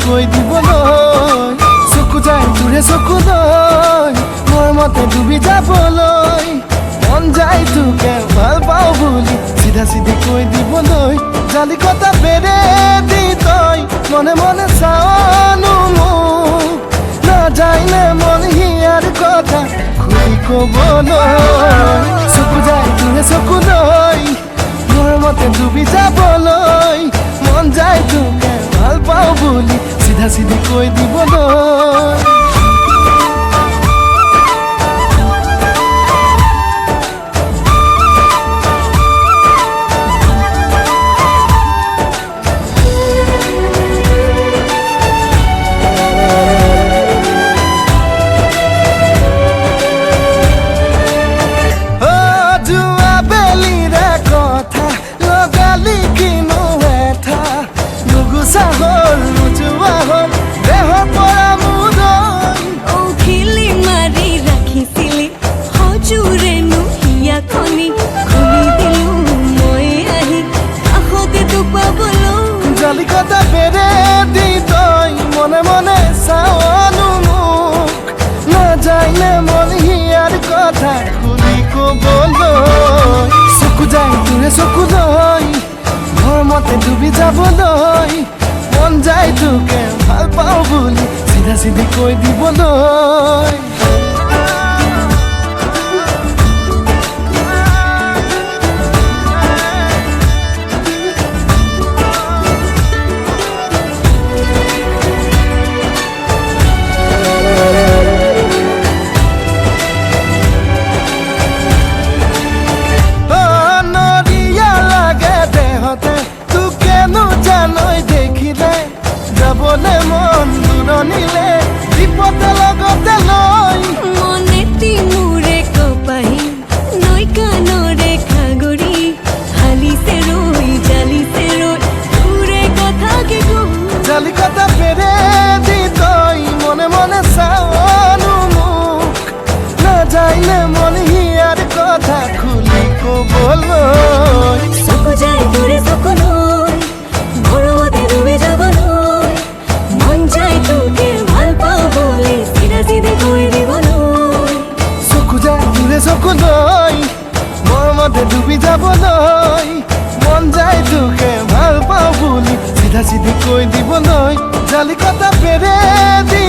কৈ দিবলৈ চকু যায় তোৰে চকু লৈ মোৰ মতে ডুবি যাবলৈ মন যায় তোকে ভাল পাওঁ বুলি চিধা চিধি কৈ দিবলৈ জালি কথা বেৰে দি তই মনে মনে চাওনো মোক নাযায়নে মন হিয়াৰ কথা খুলি ক'বলৈ চকু যায় তোৰে চকু লৈ মোৰ মতে ডুবি যাবলৈ মন যায় তোকে ভাল পাওঁ বুলি চিধা চিধি কৈ দিবলৈ জালিকতা বেৰে দি তই মনে মনে চাওনো মোক নাযায়নে মন হিয়াৰ কথা খুলি ক'বলৈ চকু যায় তোৰে চকু লৈ মোৰ মতে ডুবি যাবলৈ মন যায় তোকে ভাল পাওঁ বুলি চিধা চিধি কৈ দিবলৈ যাবলে মন দূৰণিলে বিপদে লগতে লৈ মনেতি মোৰে কপাহি নৈ কাণৰে খাগৰি হালিছে ৰৈ জালিছে ৰৈ তোৰে কথা কি কম জালিকতা বেৰে দি তই মনে মনে চাওনো মোক নাযায়নে মন হিয়াৰ কথা খুলি ক'বলৈ চকু যায় তোৰে চকু লৈ গৰমতে ডুবি যাবলৈ মন যায় তোকে ভাল পাওঁ বুলি চিধা চিধি কৈ দিবলৈ চকু যায় তোৰে চকু লৈ মোৰ মতে ডুবি যাবলৈ মন যায় তোকে ভাল পাওঁ বুলি চিধা চিধি কৈ দিবলৈ জালিকতা বেৰে দি